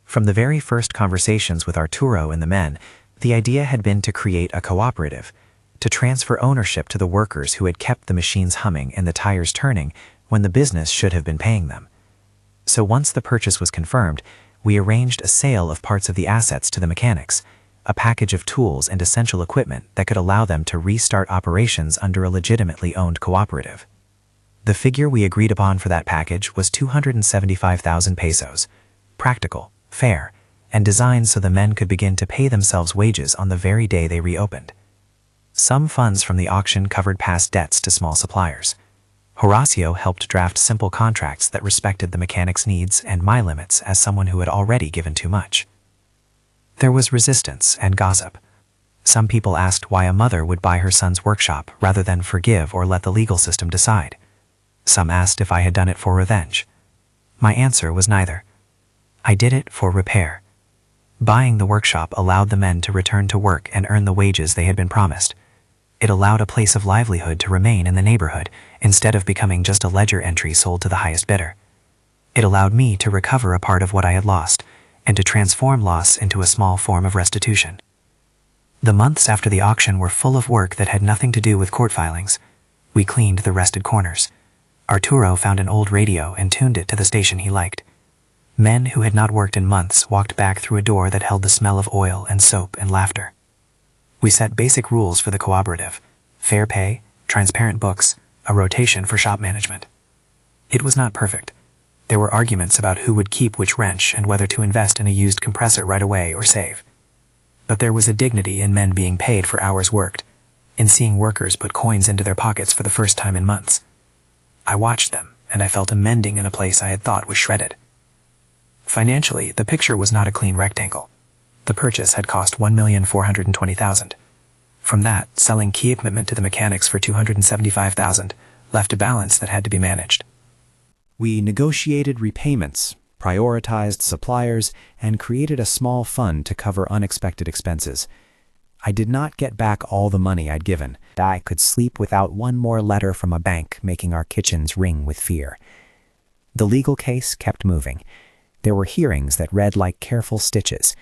From the very first conversations with Arturo and the men, the idea had been to create a cooperative, to transfer ownership to the workers who had kept the machines humming and the tires turning when the business should have been paying them. So once the purchase was confirmed, we arranged a sale of parts of the assets to the mechanics, a package of tools and essential equipment that could allow them to restart operations under a legitimately owned cooperative. The figure we agreed upon for that package was 275,000 pesos, practical, fair, and designed so the men could begin to pay themselves wages on the very day they reopened. Some funds from the auction covered past debts to small suppliers. Horacio helped draft simple contracts that respected the mechanic's needs and my limits as someone who had already given too much. There was resistance and gossip. Some people asked why a mother would buy her son's workshop rather than forgive or let the legal system decide. Some asked if I had done it for revenge. My answer was neither. I did it for repair. Buying the workshop allowed the men to return to work and earn the wages they had been promised. It allowed a place of livelihood to remain in the neighborhood instead of becoming just a ledger entry sold to the highest bidder. It allowed me to recover a part of what I had lost and to transform loss into a small form of restitution. The months after the auction were full of work that had nothing to do with court filings. We cleaned the rested corners. Arturo found an old radio and tuned it to the station he liked. Men who had not worked in months walked back through a door that held the smell of oil and soap and laughter. We set basic rules for the cooperative: fair pay, transparent books, a rotation for shop management. It was not perfect. There were arguments about who would keep which wrench and whether to invest in a used compressor right away or save. But there was a dignity in men being paid for hours worked, in seeing workers put coins into their pockets for the first time in months. I watched them, and I felt a mending in a place I had thought was shredded. Financially, the picture was not a clean rectangle. The purchase had cost $1,420,000. From that, selling key equipment to the mechanics for $275,000 left a balance that had to be managed. We negotiated repayments, prioritized suppliers, and created a small fund to cover unexpected expenses. I did not get back all the money I'd given. I could sleep without one more letter from a bank making our kitchens ring with fear. The legal case kept moving. There were hearings that read like careful stitches.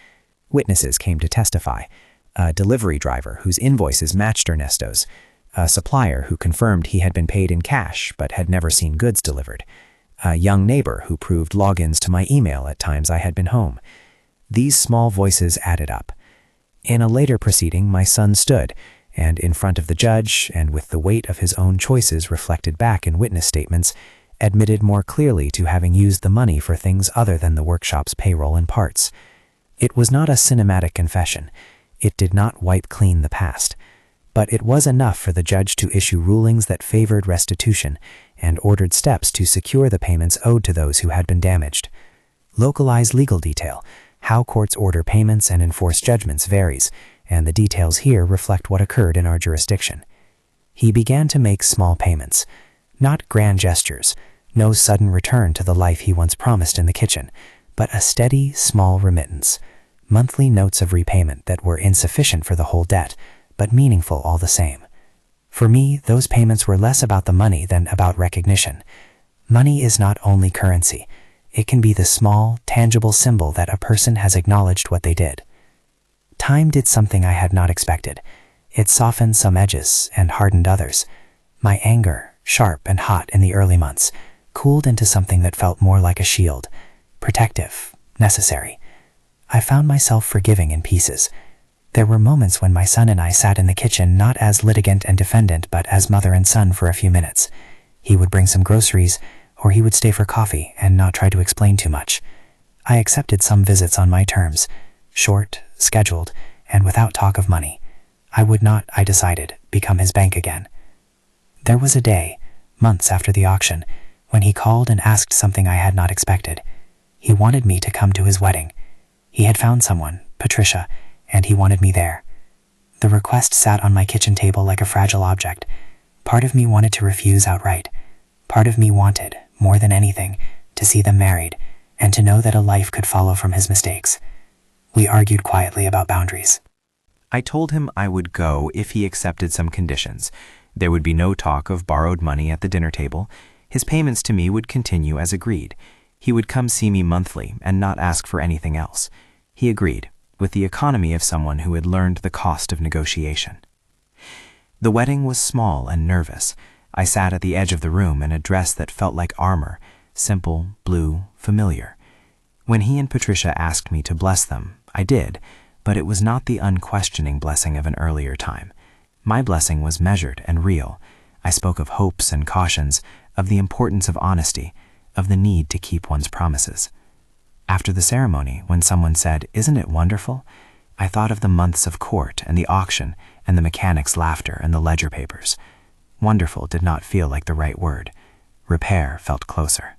Witnesses came to testify. A delivery driver whose invoices matched Ernesto's. A supplier who confirmed he had been paid in cash but had never seen goods delivered. A young neighbor who proved logins to my email at times I had been home. These small voices added up. In a later proceeding, my son stood, and in front of the judge, and with the weight of his own choices reflected back in witness statements, admitted more clearly to having used the money for things other than the workshop's payroll and parts. It was not a cinematic confession. It did not wipe clean the past. But it was enough for the judge to issue rulings that favored restitution and ordered steps to secure the payments owed to those who had been damaged. Localized legal detail. How courts order payments and enforce judgments varies, and the details here reflect what occurred in our jurisdiction. He began to make small payments. Not grand gestures, no sudden return to the life he once promised in the kitchen, but a steady, small remittance. Monthly notes of repayment that were insufficient for the whole debt, but meaningful all the same. For me, those payments were less about the money than about recognition. Money is not only currency. It can be the small, tangible symbol that a person has acknowledged what they did. Time did something I had not expected. It softened some edges and hardened others. My anger, sharp and hot in the early months, cooled into something that felt more like a shield, protective, necessary. I found myself forgiving in pieces. There were moments when my son and I sat in the kitchen not as litigant and defendant but as mother and son for a few minutes. He would bring some groceries, or he would stay for coffee and not try to explain too much. I accepted some visits on my terms, short, scheduled, and without talk of money. I would not, I decided, become his bank again. There was a day, months after the auction, when he called and asked something I had not expected. He wanted me to come to his wedding. He had found someone, Patricia, and he wanted me there. The request sat on my kitchen table like a fragile object. Part of me wanted to refuse outright. Part of me wanted, more than anything, to see them married, and to know that a life could follow from his mistakes. We argued quietly about boundaries. I told him I would go if he accepted some conditions. There would be no talk of borrowed money at the dinner table. His payments to me would continue as agreed. He would come see me monthly and not ask for anything else. He agreed, with the economy of someone who had learned the cost of negotiation. The wedding was small and nervous. I sat at the edge of the room in a dress that felt like armor, simple, blue, familiar. When he and Patricia asked me to bless them, I did, but it was not the unquestioning blessing of an earlier time. My blessing was measured and real. I spoke of hopes and cautions, of the importance of honesty, of the need to keep one's promises. After the ceremony, when someone said, "Isn't it wonderful?" I thought of the months of court and the auction and the mechanic's laughter and the ledger papers. Wonderful did not feel like the right word. Repair felt closer.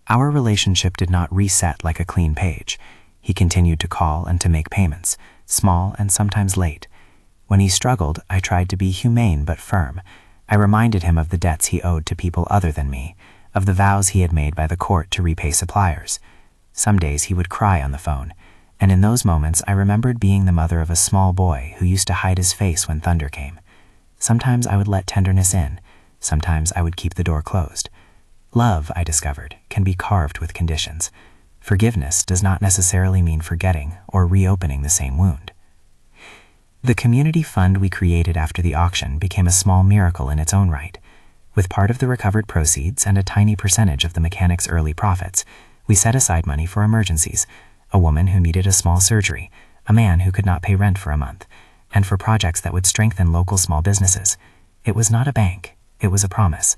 Our relationship did not reset like a clean page. He continued to call and to make payments, small and sometimes late. When he struggled, I tried to be humane but firm. I reminded him of the debts he owed to people other than me, of the vows he had made by the court to repay suppliers. Some days he would cry on the phone, and in those moments I remembered being the mother of a small boy who used to hide his face when thunder came. Sometimes I would let tenderness in, sometimes I would keep the door closed. Love, I discovered, can be carved with conditions. Forgiveness does not necessarily mean forgetting or reopening the same wound. The community fund we created after the auction became a small miracle in its own right. With part of the recovered proceeds and a tiny percentage of the mechanic's early profits, we set aside money for emergencies, a woman who needed a small surgery, a man who could not pay rent for a month, and for projects that would strengthen local small businesses. It was not a bank, it was a promise.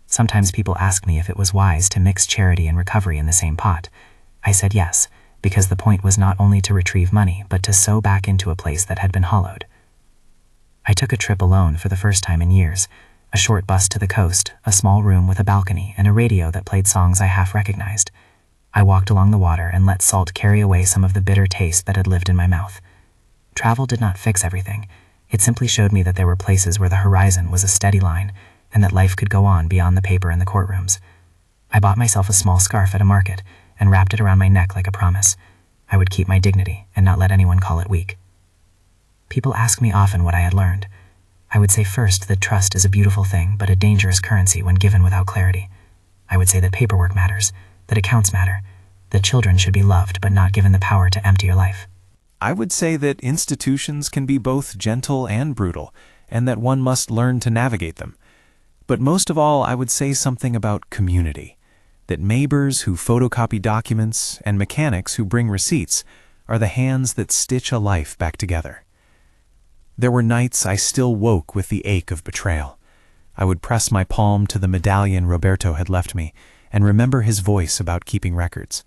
Sometimes people ask me if it was wise to mix charity and recovery in the same pot. I said yes, because the point was not only to retrieve money, but to sow back into a place that had been hollowed. I took a trip alone for the first time in years. A short bus to the coast, a small room with a balcony, and a radio that played songs I half recognized. I walked along the water and let salt carry away some of the bitter taste that had lived in my mouth. Travel did not fix everything. It simply showed me that there were places where the horizon was a steady line, and that life could go on beyond the paper in the courtrooms. I bought myself a small scarf at a market and wrapped it around my neck like a promise. I would keep my dignity and not let anyone call it weak. People ask me often what I had learned. I would say first that trust is a beautiful thing, but a dangerous currency when given without clarity. I would say that paperwork matters, that accounts matter, that children should be loved but not given the power to empty your life. I would say that institutions can be both gentle and brutal, and that one must learn to navigate them. But most of all, I would say something about community, that neighbors who photocopy documents and mechanics who bring receipts are the hands that stitch a life back together. There were nights I still woke with the ache of betrayal. I would press my palm to the medallion Roberto had left me and remember his voice about keeping records.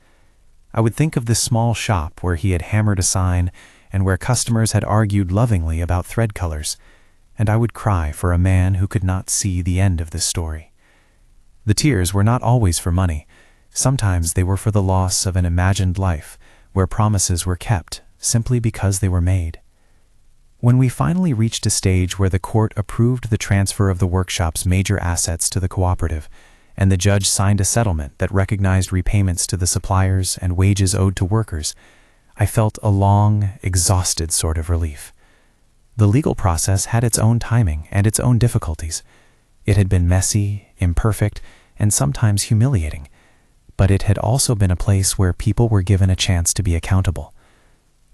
I would think of the small shop where he had hammered a sign and where customers had argued lovingly about thread colors, and I would cry for a man who could not see the end of this story. The tears were not always for money. Sometimes they were for the loss of an imagined life where promises were kept simply because they were made. When we finally reached a stage where the court approved the transfer of the workshop's major assets to the cooperative, and the judge signed a settlement that recognized repayments to the suppliers and wages owed to workers, I felt a long, exhausted sort of relief. The legal process had its own timing and its own difficulties. It had been messy, imperfect, and sometimes humiliating, but it had also been a place where people were given a chance to be accountable.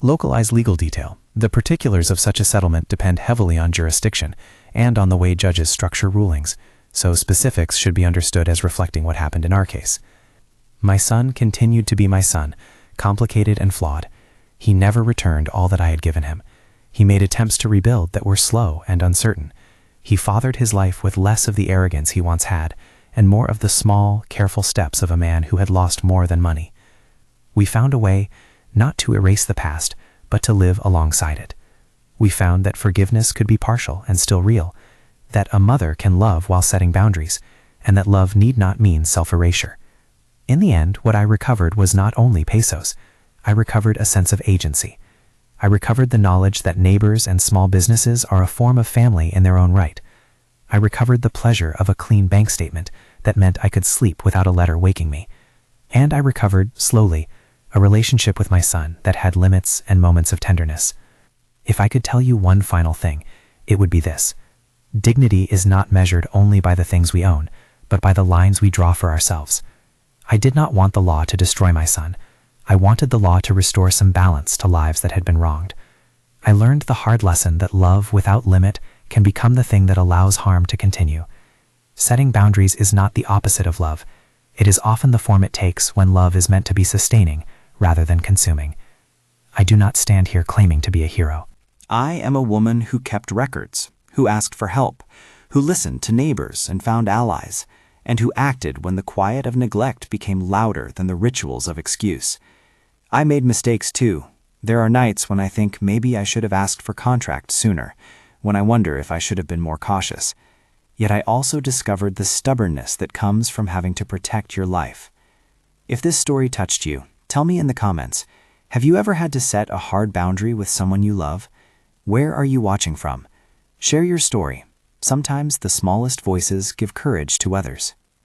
Localized legal detail. The particulars of such a settlement depend heavily on jurisdiction and on the way judges structure rulings, so specifics should be understood as reflecting what happened in our case. My son continued to be my son, complicated and flawed. He never returned all that I had given him. He made attempts to rebuild that were slow and uncertain. He fathered his life with less of the arrogance he once had, and more of the small, careful steps of a man who had lost more than money. We found a way not to erase the past, but to live alongside it. We found that forgiveness could be partial and still real, that a mother can love while setting boundaries, and that love need not mean self-erasure. In the end, what I recovered was not only pesos. I recovered a sense of agency. I recovered the knowledge that neighbors and small businesses are a form of family in their own right. I recovered the pleasure of a clean bank statement that meant I could sleep without a letter waking me. And I recovered, slowly, a relationship with my son that had limits and moments of tenderness. If I could tell you one final thing, it would be this. Dignity is not measured only by the things we own, but by the lines we draw for ourselves. I did not want the law to destroy my son. I wanted the law to restore some balance to lives that had been wronged. I learned the hard lesson that love without limit can become the thing that allows harm to continue. Setting boundaries is not the opposite of love. It is often the form it takes when love is meant to be sustaining rather than consuming. I do not stand here claiming to be a hero. I am a woman who kept records, who asked for help, who listened to neighbors and found allies, and who acted when the quiet of neglect became louder than the rituals of excuse. I made mistakes too. There are nights when I think maybe I should have asked for contracts sooner, when I wonder if I should have been more cautious. Yet I also discovered the stubbornness that comes from having to protect your life. If this story touched you, tell me in the comments, have you ever had to set a hard boundary with someone you love? Where are you watching from? Share your story. Sometimes the smallest voices give courage to others.